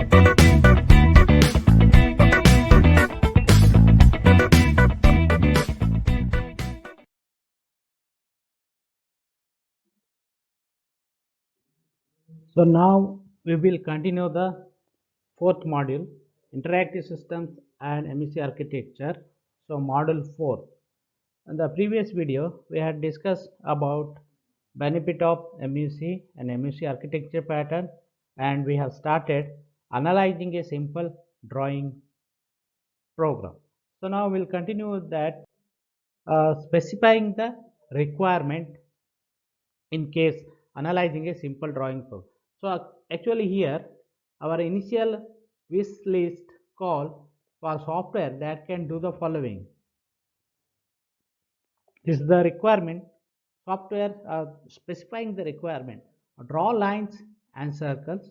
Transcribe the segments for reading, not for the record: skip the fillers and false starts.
So now we will continue the fourth module, interactive systems and MVC architecture. So module 4. In the previous video we had discussed about benefit of MVC and MVC architecture pattern, and we have started analyzing a simple drawing program. So now we'll continue with that, specifying the requirement in case analyzing a simple drawing program. So actually here our initial wish list call for software that can do the following. This is the requirement. Software specifying the requirement: draw lines and circles,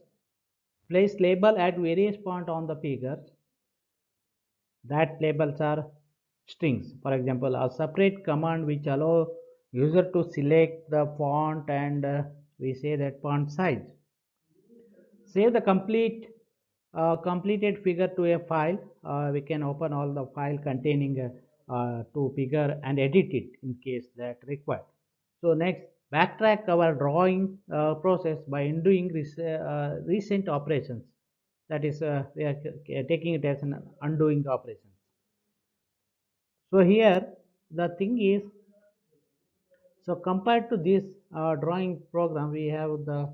place label at various points on the figures. That labels are strings. For example, a separate command which allow user to select the font and we say that font size. Save the completed figure to a file. We can open all the file containing to figure and edit it in case that required. So next, backtrack our drawing process by undoing recent operations. That is, we are taking it as an undoing operation. So here the thing is, so compared to this drawing program, we have the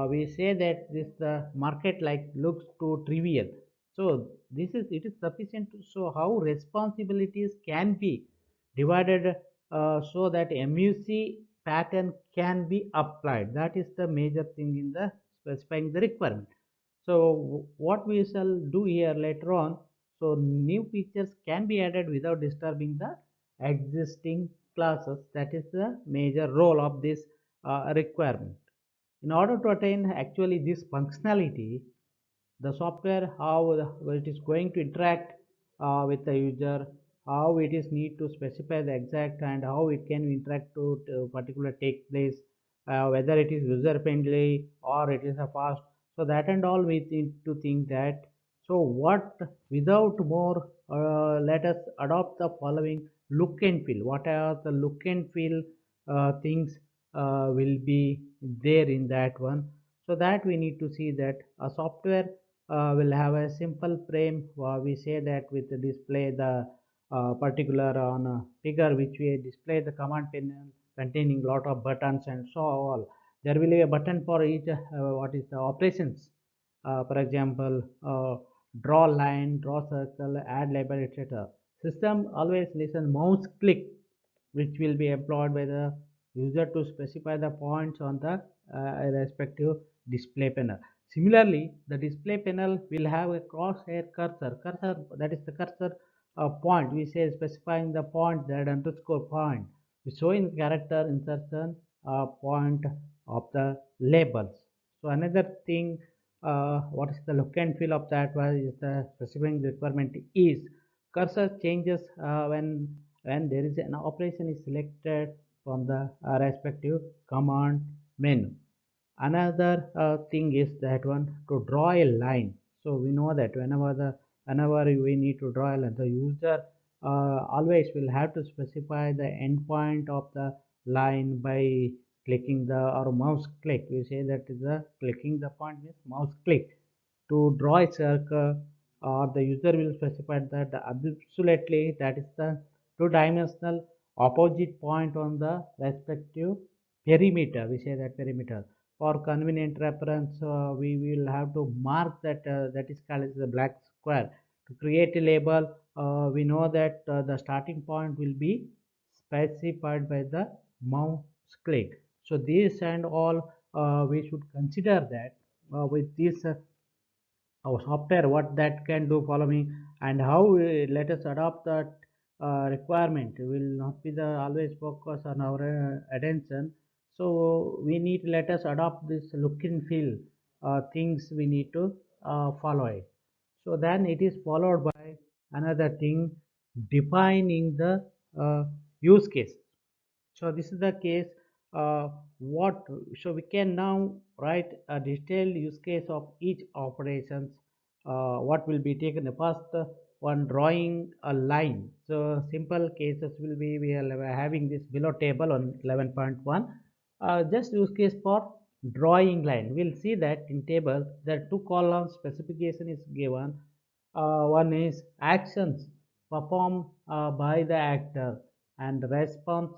we say that this the market like looks too trivial. So it is sufficient to show how responsibilities can be divided, so that MUC pattern can be applied. That is the major thing in the specifying the requirement. So what we shall do here later on, so new features can be added without disturbing the existing classes. That is the major role of this requirement. In order to attain actually this functionality, the software, how it is going to interact with the user, how it is need to specify the exact and how it can interact to particular take place, whether it is user friendly or it is a fast. So that and all we need to think that. So what, without more, let us adopt the following look and feel. What are the look and feel things will be there in that one? So that we need to see that a software will have a simple frame. We say that with the display the particular on a figure which we display the command panel containing lot of buttons and so all. There will be a button for each what is the operations. For example, draw line, draw circle, add label, etc. System always listen mouse click, which will be employed by the user to specify the points on the respective display panel. Similarly, the display panel will have a crosshair cursor. Cursor, that is the cursor point. We say specifying the point, that underscore point, showing character insertion point of the labels. So another thing, what is the look and feel of that was is the specifying requirement is cursor changes when there is an operation is selected from the respective command menu. Another thing is that one, to draw a line. So we know that whenever we need to draw a line, the user always will have to specify the endpoint of the line by clicking the or mouse click. We say that is the clicking the point means mouse click. To draw a circle, or the user will specify that absolutely that is the two-dimensional opposite point on the respective perimeter. We say that perimeter. For convenient reference, we will have to mark that that is called as the black square. To create a label, we know that the starting point will be specified by the mouse click. So this and all we should consider that with this our software what that can do following, and how let us adopt that requirement will not be the always focus on our attention. So we need to let us adopt this look and feel things we need to follow it. So then it is followed by another thing, defining the use case. So this is the case uh, what so we can now write a detailed use case of each operations. What will be taken? The first one, drawing a line. So simple cases will be, we are having this below table on 11.1, just use case for drawing line. We'll see that in table there are two columns, specification is given. One is actions performed by the actor and response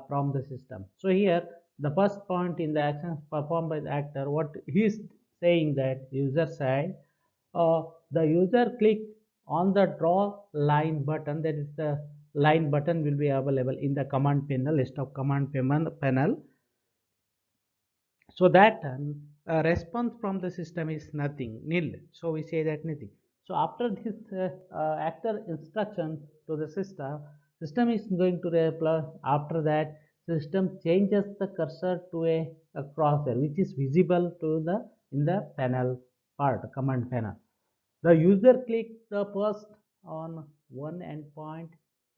from the system. So here the first point in the actions performed by the actor, what he is saying that user side, uh, the user click on the draw line button, that is the line button will be available in the command panel, list of command panel. So that response from the system is nothing, nil. So we say that nothing. So after this actor instruction to the system is going to reply. After that, system changes the cursor to a crosshair which is visible to the in the panel part, command panel. The user clicks the first on one endpoint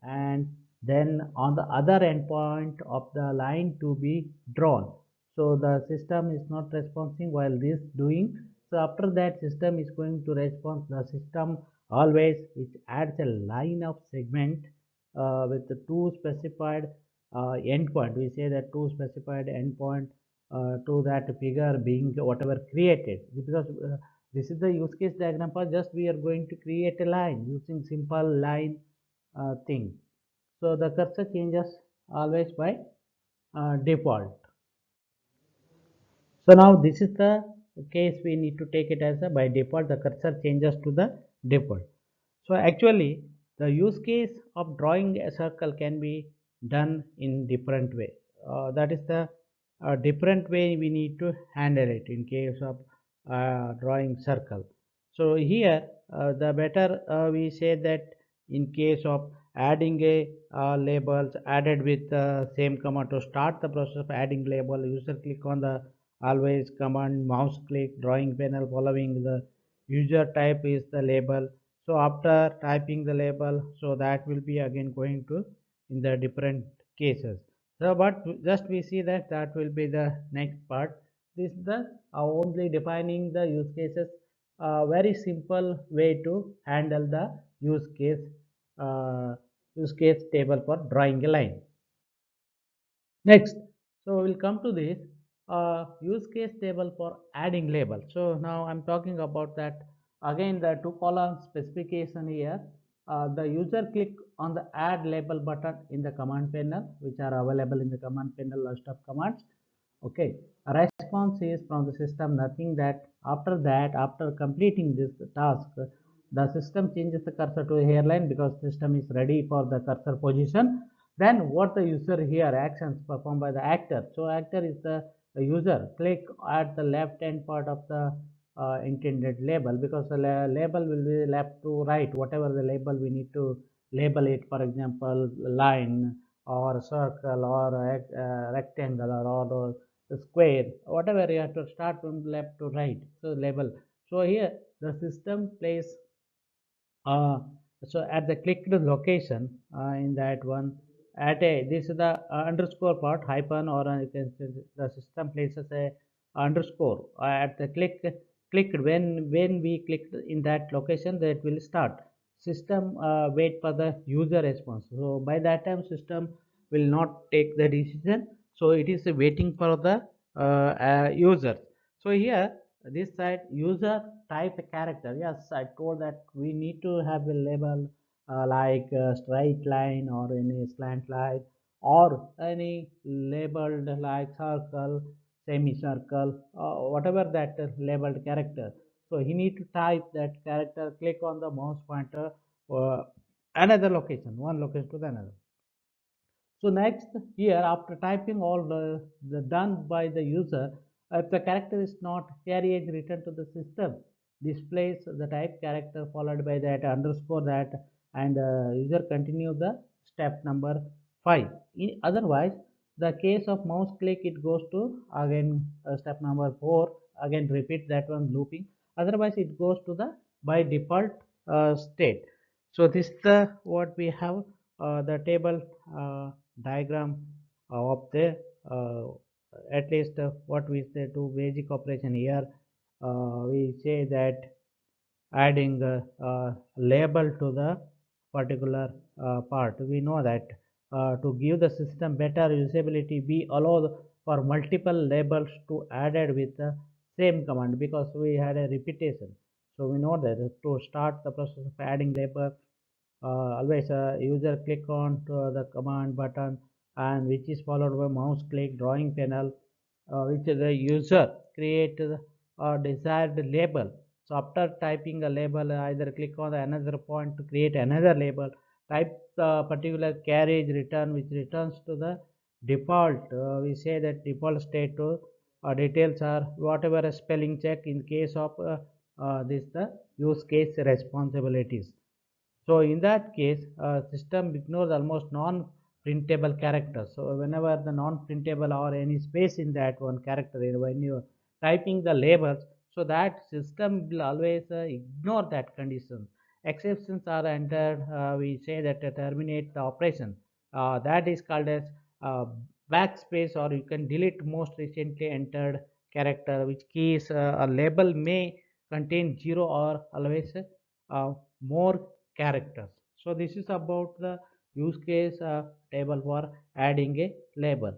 and then on the other endpoint of the line to be drawn. So the system is not responding while this doing. So after that, system is going to respond. The system always which adds a line of segment with the two specified endpoint. We say that two specified endpoint to that figure being whatever created, because this is the use case diagram for just we are going to create a line using simple line thing. So the cursor changes always by default. So now this is the case we need to take it as a by default the cursor changes to the default. So actually the use case of drawing a circle can be done in different way. That is the different way we need to handle it in case of drawing circle. So here the better we say that in case of adding a labels added with the same command. To start the process of adding label, user click on the always command, mouse click, drawing panel, following the user type is the label. So after typing the label, so that will be again going to in the different cases. So but just we see that that will be the next part. This is the only defining the use cases, very simple way to handle the uh, use case table for drawing a line. Next, so we'll come to this use case table for adding label. So now I'm talking about that again the two column specification here. The user click on the add label button in the command panel, which are available in the command panel list of commands. Okay, a response is from the system, nothing. That after completing this task, the system changes the cursor to a hairline because system is ready for the cursor position. Then what the user here actions performed by the actor. So actor is the user click at the left hand part of the intended label, because the label will be left to right, whatever the label we need to label it, for example line or circle or rectangle or square, whatever you have to start from left to right, so label. So here the system plays uh, so at the clicked location in that one, at a this is the underscore part hyphen, or you can say the system places a underscore at the clicked when we clicked in that location, that will start. System wait for the user response. So by that time system will not take the decision, so it is waiting for the user. So here this side user type a character. Yes, I told that we need to have a label like straight line or any slant line or any labeled like circle, semicircle, whatever that labeled character. So he need to type that character, click on the mouse pointer, uh, another location, one location to the another. So next here, after typing all the done by the user, if the character is not carry is returned to the system, displays the type character followed by that underscore that, and user continue the step number 5. Otherwise, the case of mouse click, it goes to again step number 4. Again repeat that one looping. Otherwise, it goes to the by default state. So this is the what we have the table diagram of the at least what we say to basic operation here, we say that adding label to the particular part. We know that to give the system better usability, we allow for multiple labels to added with the same command, because we had a repetition. So we know that to start the process of adding label, always user click on to the command button, and which is followed by mouse click drawing panel, which the user create a desired label. So after typing a label, either click on the another point to create another label, type the particular carriage return, which returns to the default. We say that default state to details are whatever a spelling check in case of this the use case responsibilities. So in that case, system ignores almost non-printable characters. So whenever the non-printable or any space in that one character, when you are typing the labels, so that system will always ignore that condition. Exceptions are entered. We say that terminate the operation. That is called as uh, backspace, or you can delete most recently entered character, which keys a label may contain zero or always more characters. So this is about the use case table for adding a label.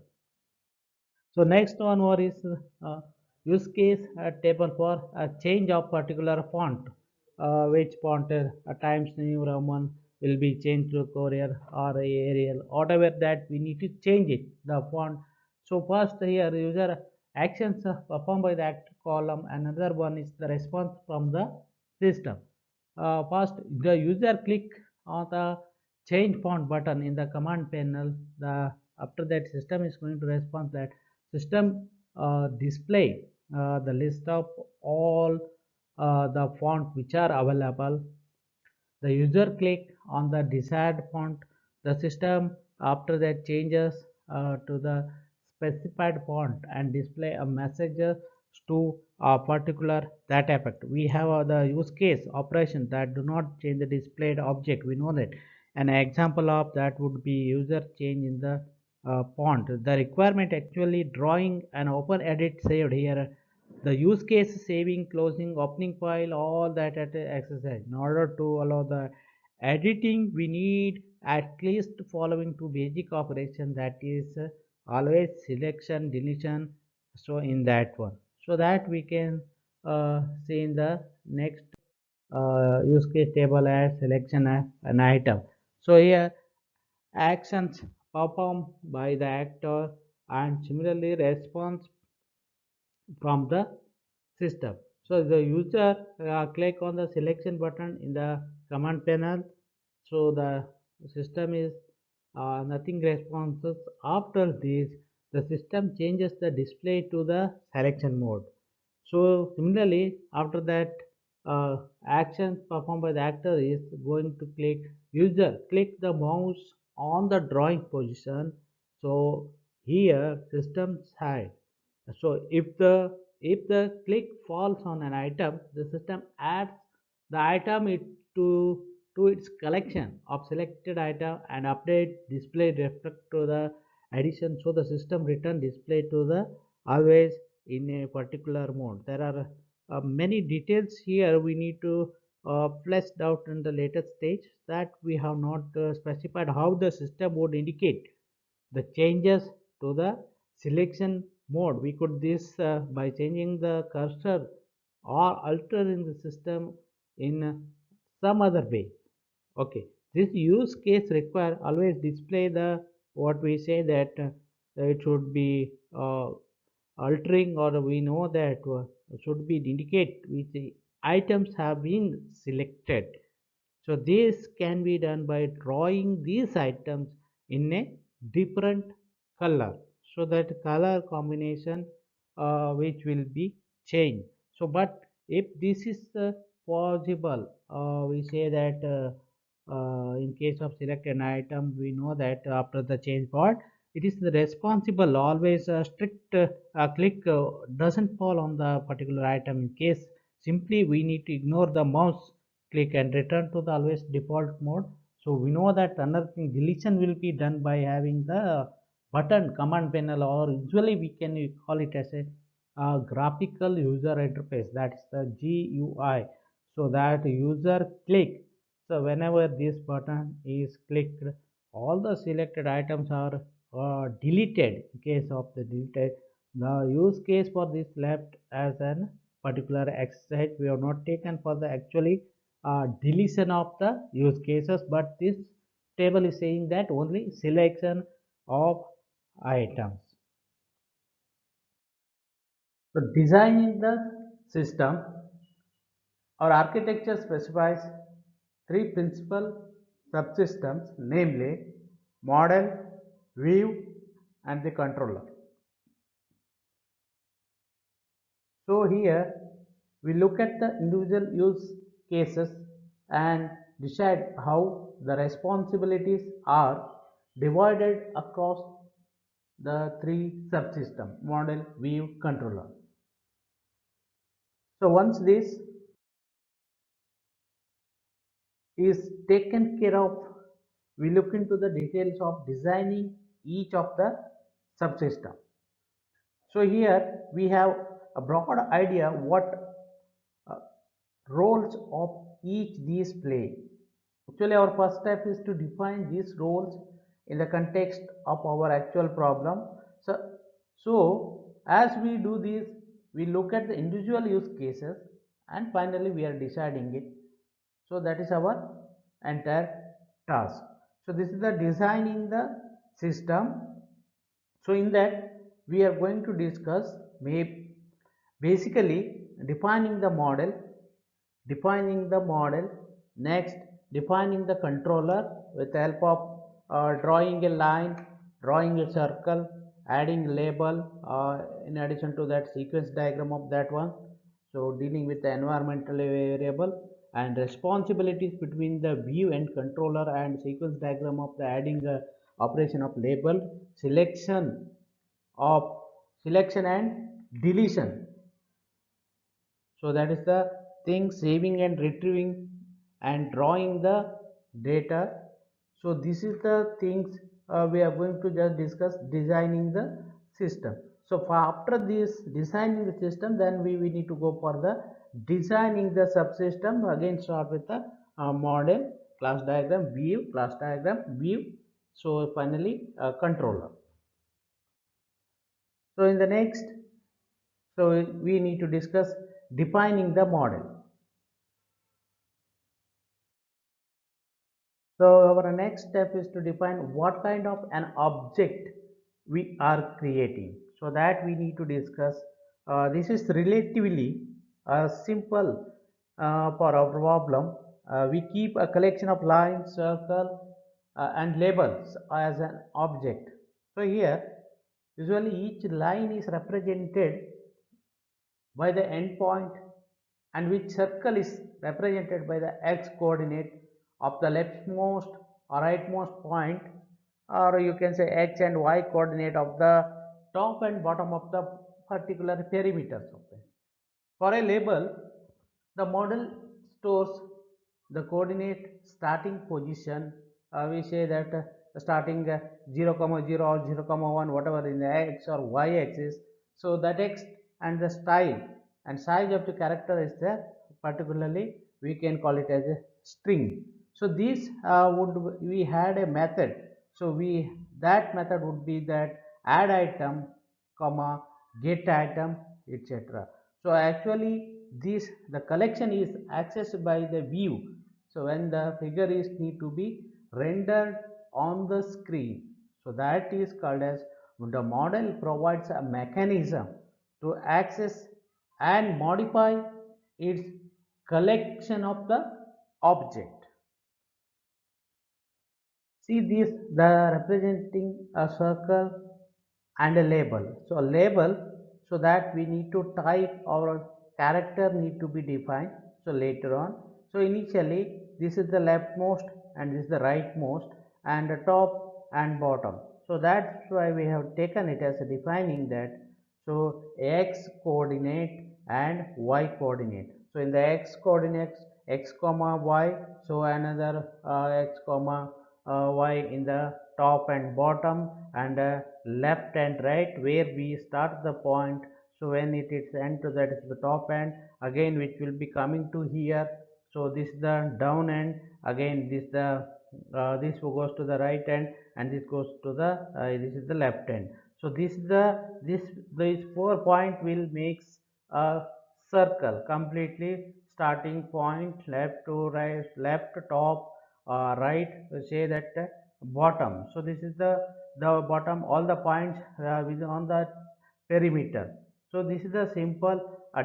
So next one more is use case table for a change of particular font, which font Times New Roman will be changed to Courier or Arial, whatever that we need to change it, the font. So first here user actions performed by the act column, another one is the response from the system. First the user click on the change font button in the command panel. The after that system is going to respond that system display the list of all the font which are available. The user click on the desired font. The system after that changes to the specified font and display a message to a particular that effect. We have the use case operation that do not change the displayed object. We know that an example of that would be user change in the font. The requirement actually drawing an open edit saved here, the use case saving closing opening file, all that at exercise. In order to allow the editing, we need at least following two basic operation, that is always selection deletion. So in that one, so that we can see in the next use case table as selection as an item. So here actions performed by the actor and similarly response from the system. So the user click on the selection button in the command panel. So the system is nothing responses. After this, the system changes the display to the selection mode. So similarly, after that, action performed by the actor is going to click user click the mouse on the drawing position. So here system side. So if the click falls on an item, the system adds the item it to its collection of selected item and update display reflect to the addition. So the system return display to the always in a particular mode. There are many details here we need to fleshed out in the later stage, that we have not specified how the system would indicate the changes to the selection mode. We could this by changing the cursor or altering the system in some other way. Okay, this use case require always display the what we say that it should be altering, or we know that should be indicate which items have been selected. So this can be done by drawing these items in a different color, so that color combination which will be changed. So but if this is possible, we say that in case of select an item, we know that after the change part, it is the responsible always strict click doesn't fall on the particular item. In case simply we need to ignore the mouse click and return to the always default mode. So we know that another thing deletion will be done by having the button command panel, or usually we can call it as a graphical user interface, that is the GUI. So that user click, so whenever this button is clicked, all the selected items are deleted. In case of the deleted, the use case for this left as an particular exercise. We have not taken for the actually deletion of the use cases, but this table is saying that only selection of items. So designing the system, our architecture specifies three principal subsystems, namely model, view, and the controller. So here we look at the individual use cases and decide how the responsibilities are divided across the three subsystems: model, view, controller. So once this is taken care of, we look into the details of designing each of the subsystem. So here we have a broad idea what uh, roles of each these play. Actually, our first step is to define these roles in the context of our actual problem. So as we do this, we look at the individual use cases and finally we are deciding it. So that is our entire task. So this is the designing the system. So in that we are going to discuss basically defining the model, next defining the controller with the help of drawing a line, drawing a circle, adding label, in addition to that sequence diagram of that one. So dealing with the environmental variable and responsibilities between the view and controller, and sequence diagram of the adding the operation of label, of selection and deletion. So that is the thing, saving and retrieving and drawing the data. So this is the things we are going to just discuss designing the system. So for after this designing the system, then we need to go for the designing the subsystem. Again start with the model, class diagram, view, class diagram, view, so finally controller. So in the next, so we need to discuss defining the model. So our next step is to define what kind of an object we are creating. So that we need to discuss. This is relatively simple for our problem. We keep a collection of lines, circle, and labels as an object. So here, usually each line is represented by the endpoint, and which circle is represented by the x coordinate of the leftmost or rightmost point, or you can say x and y coordinate of the top and bottom of the particular perimeters of it. For a label, the model stores the coordinate starting position. We say that starting 0 comma 0 or 0 comma 1, whatever in the x or y axis. So the text and the style and size of the character is there. Particularly, we can call it as a string. So this would we had a method. So that method would be that add item, comma, get item, etc. So actually this the collection is accessed by the view. So when the figure is need to be rendered on the screen, so that is called as the model provides a mechanism to access and modify its collection of the object. See this, the representing a circle and a label. So a label, so that we need to type our character need to be defined. So later on, so initially this is the leftmost and this is the rightmost and the top and bottom. So that's why we have taken it as a defining that. So x coordinate and y coordinate. So in the x coordinates, x comma y, so another x comma y in the top and bottom, and left and right where we start the point. So when it is end to that is the top end, again which will be coming to here. So this is the down end, again this goes to the right end, and this goes to the this is the left end. So these 4 points will makes a circle completely, starting point left to right, left top, right, say that bottom. So this is the bottom, all the points within on the perimeter. So this is the simple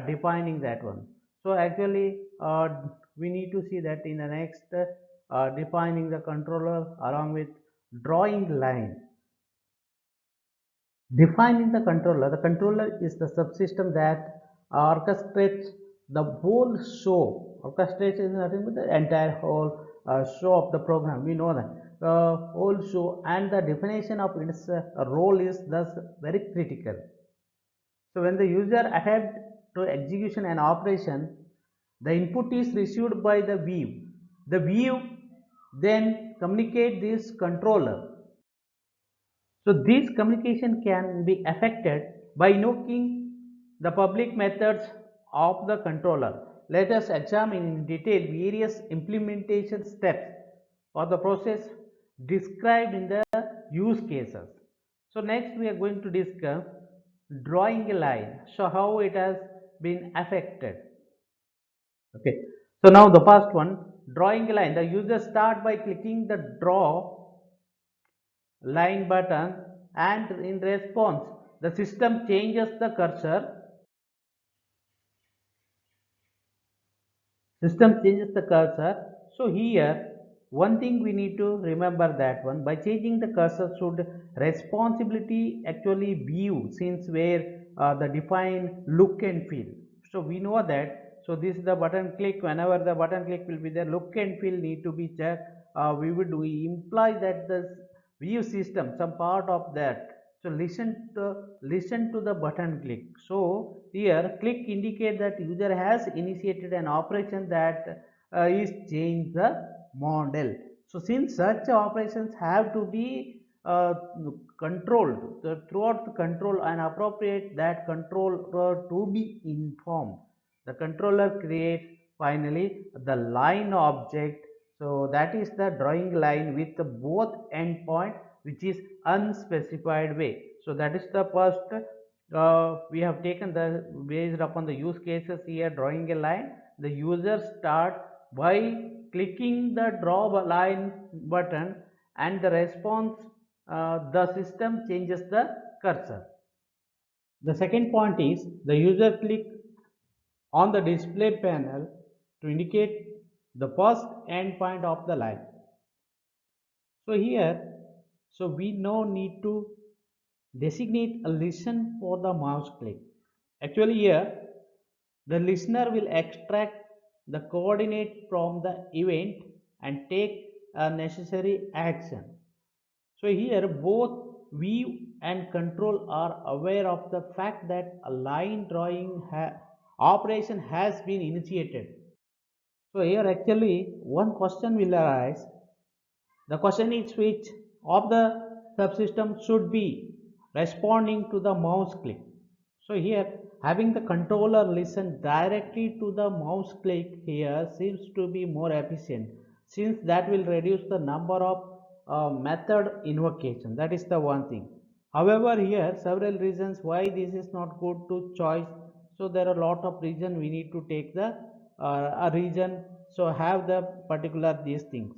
defining that one. So actually we need to see that in the next defining the controller along with drawing line. Defining the controller is the subsystem that orchestrates the whole show. Orchestrates is nothing but the entire whole show of the program. We know that whole show, and the definition of its role is thus very critical. So when the user attempts to execution an operation, the input is received by the view. The view then communicate this controller. So this communication can be affected by invoking the public methods of the controller. Let us examine in detail various implementation steps for the process described in the use cases. So next we are going to discuss drawing a line. So how it has been affected. Okay. So now the first one, drawing a line. The user start by clicking the draw line button, and in response the system changes the cursor. So here one thing we need to remember, that one by changing the cursor should responsibility actually view, since where the defined look and feel. So we know that. So this is the button click, whenever the button click will be there, look and feel need to be checked. We imply that the view system some part of that. So listen to the button click. So here click indicate that user has initiated an operation that is change the model. So since such operations have to be controlled, throughout the control and appropriate that controller to be informed, the controller creates finally the line object. So that is the drawing line with both endpoint, which is unspecified way. So that is the first we have taken the based upon the use cases here. Drawing a line, the user start by clicking the draw line button, and the response the system changes the cursor. The second point is the user click on the display panel to indicate the first endpoint of the line. So here, so we now need to designate a listen for the mouse click. Actually here, the listener will extract the coordinate from the event and take a necessary action. So here both view and control are aware of the fact that a line drawing operation has been initiated. So here actually one question will arise. The question is which of the subsystem should be responding to the mouse click. So here having the controller listen directly to the mouse click here seems to be more efficient, since that will reduce the number of method invocation. That is the one thing. However, here several reasons why this is not good to choice. So there are a lot of reason we need to take the a reason. So have the particular these things.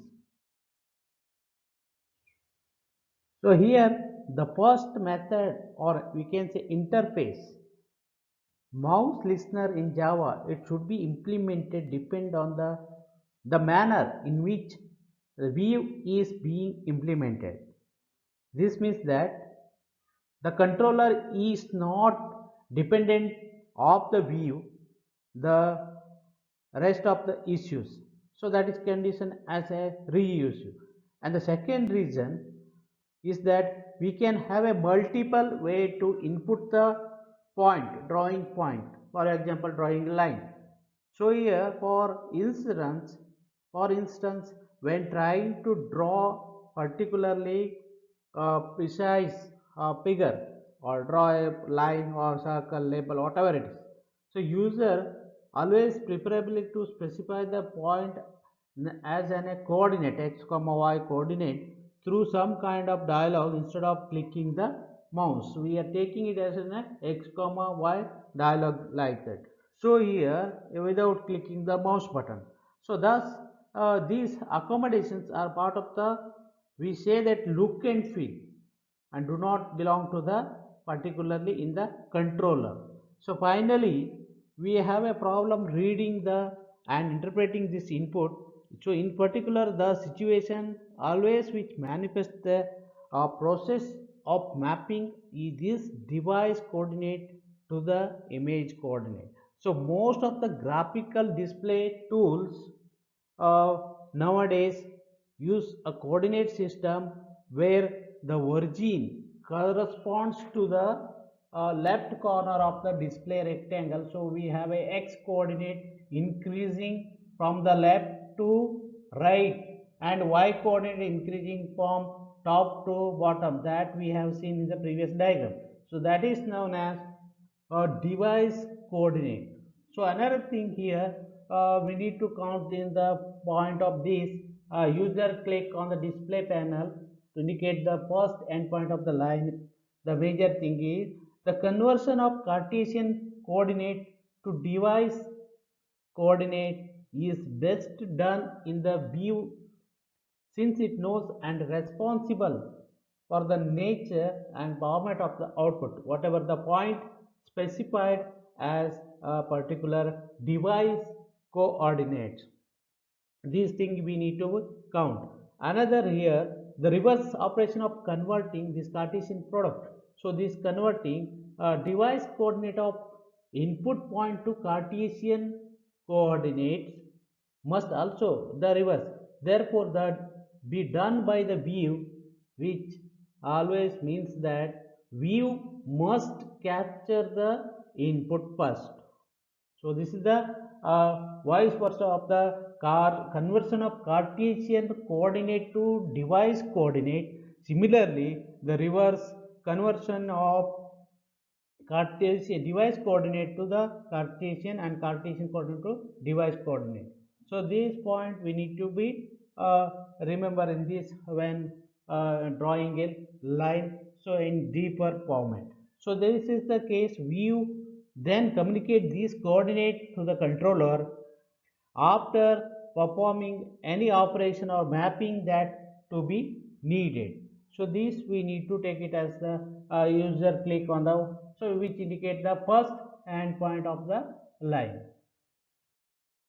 So here the first method, or we can say interface, mouse listener in Java, it should be implemented depend on the manner in which the view is being implemented. This means that the controller is not dependent of the view, the rest of the issues. So that is condition as a reuse. And the second reason is that we can have a multiple way to input the point, drawing point, for example drawing line. So here for instance when trying to draw particularly precise figure or draw a line or circle, label, whatever it is. So user always preferably to specify the point as a coordinate x comma y coordinate through some kind of dialog instead of clicking the mouse. We are taking it as an x comma y dialog like that. So here without clicking the mouse button. So thus these accommodations are part of the, we say that, look and feel, and do not belong to the particularly in the controller. So finally we have a problem reading the and interpreting this input. So in particular the situation always which manifests the process of mapping is this device coordinate to the image coordinate. So most of the graphical display tools nowadays use a coordinate system where the origin corresponds to the left corner of the display rectangle. So we have a x coordinate increasing from the left to right and y coordinate increasing from top to bottom, that we have seen in the previous diagram. So that is known as a device coordinate. So another thing here, we need to count in the point of this user click on the display panel to indicate the first endpoint of the line. The major thing is the conversion of Cartesian coordinate to device coordinate is best done in the view, since it knows and responsible for the nature and format of the output, whatever the point specified as a particular device coordinates. These things we need to count. Another here, the reverse operation of converting this Cartesian product. So this converting device coordinate of input point to Cartesian coordinates must also the reverse. Therefore, that be done by the view, which always means that view must capture the input first. So this is the vice versa of the conversion of Cartesian coordinate to device coordinate. Similarly, the reverse conversion of Cartesian device coordinate to the Cartesian and Cartesian coordinate to device coordinate. So this point we need to be remember in this when drawing a line, so in deeper format. So this is the case, view then communicate these coordinates to the controller after performing any operation or mapping that to be needed. So this we need to take it as the user click on the, so which indicate the first endpoint of the line.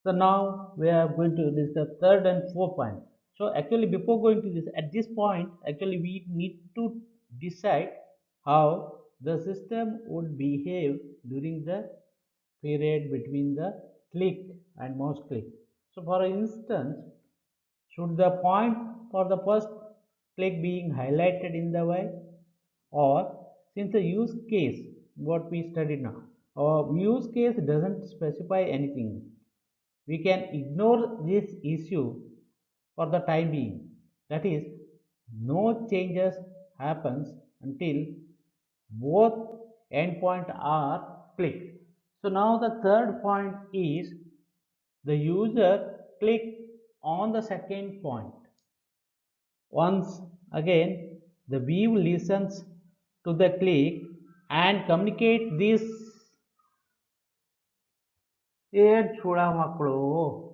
So now we are going to discuss third and fourth point. So actually before going to this, at this point actually we need to decide how the system would behave during the period between the click and mouse click. So for instance, should the point for the first click being highlighted in the way, or since the use case what we studied now, use case doesn't specify anything, we can ignore this issue for the time being. That is, no changes happens until both endpoints are clicked. So now the third point is the user click on the second point. Once again, the view listens to the click and communicate this. Chura maklo.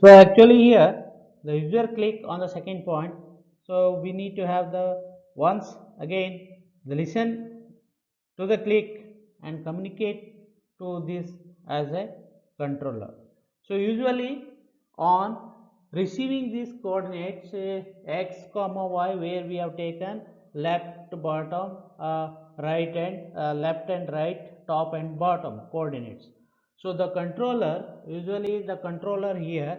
So actually here the user click on the second point. So we need to have the once again the listen to the click and communicate to this as a controller. So usually on receiving these coordinates x comma y, where we have taken left bottom right and left and right top and bottom coordinates. So the controller, usually the controller here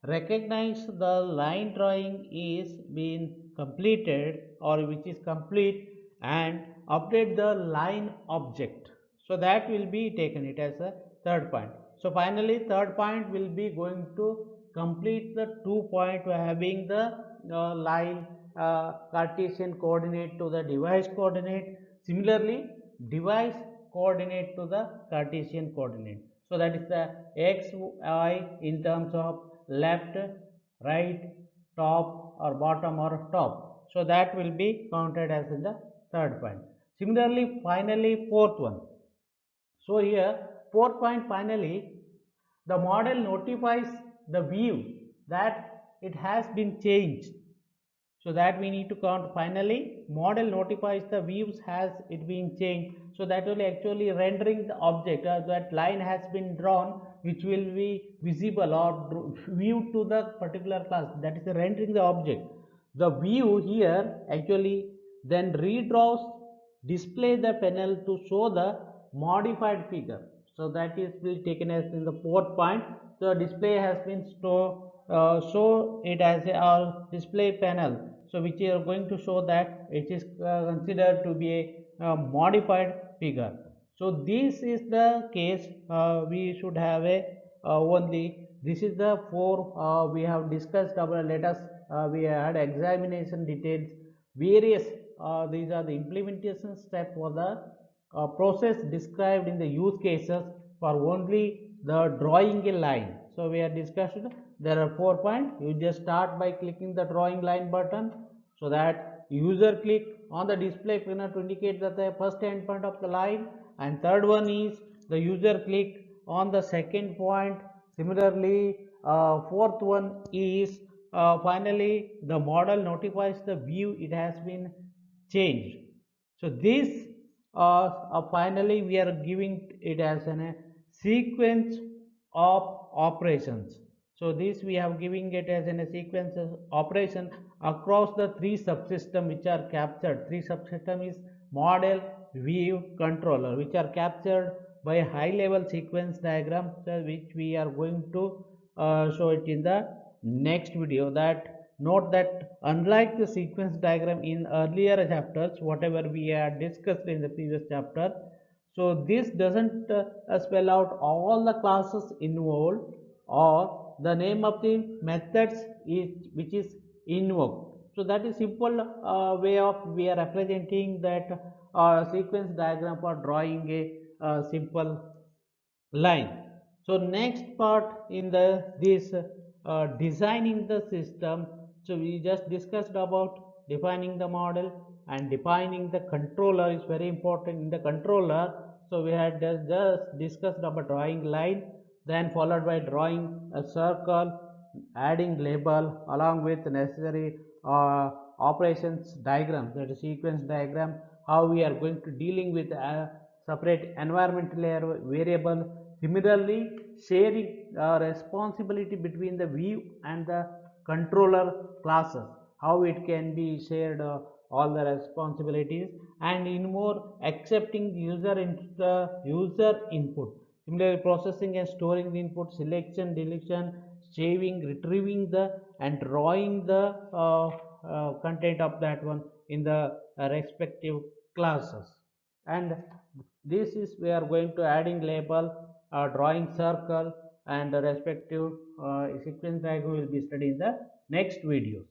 recognize the line drawing is being completed or which is complete and update the line object. So that will be taken it as a third point. So finally third point will be going to complete the 2 point by having the line Cartesian coordinate to the device coordinate. Similarly, device coordinate to the Cartesian coordinate. So that is the x, y in terms of left, right, top or bottom or top. So that will be counted as in the third point. Similarly, finally fourth one. So here fourth point, finally the model notifies the view that it has been changed. So that we need to count. Finally model notifies the views has it been changed. So that will actually rendering the object that line has been drawn, which will be visible or viewed to the particular class, that is the rendering the object. The view here actually then redraws display the panel to show the modified figure. So that is will taken as in the fourth point. So display has been show it as a display panel, so which are going to show that it is considered to be a modified figure. So this is the case we should have a only this is the four we have discussed about. Let us we had examination details various these are the implementation step for the process described in the use cases for only the drawing a line. So we have discussed there are 4 points. You just start by clicking the drawing line button, so that user click on the display panel to indicate that the first endpoint of the line, and third one is the user click on the second point. Similarly, fourth one is finally the model notifies the view it has been changed. So this finally we are giving it as a sequence of operations. So this we have giving it as a sequence of operation across the three subsystem which are captured. Three subsystem is model, view, controller, which are captured by a high level sequence diagram, which we are going to show it in the next video. That note that unlike the sequence diagram in earlier chapters, whatever we had discussed in the previous chapter, so this doesn't spell out all the classes involved or the name of the methods is which is invoked. So that is simple way of we are representing that sequence diagram for drawing a simple line. So next part in the this designing the system. So we just discussed about defining the model, and defining the controller is very important in the controller. So we had just discussed about drawing line, then followed by drawing a circle, adding label along with necessary operations diagram, that is sequence diagram, how we are going to dealing with separate environmental variable. Similarly, sharing responsibility between the view and the controller classes, how it can be shared all the responsibilities, and in more accepting user input. Similarly, processing and storing the input, selection, deletion, saving, retrieving the and drawing the content of that one in the respective classes. And this is we are going to adding label, drawing circle, and the respective sequence diagram will be studied in the next videos.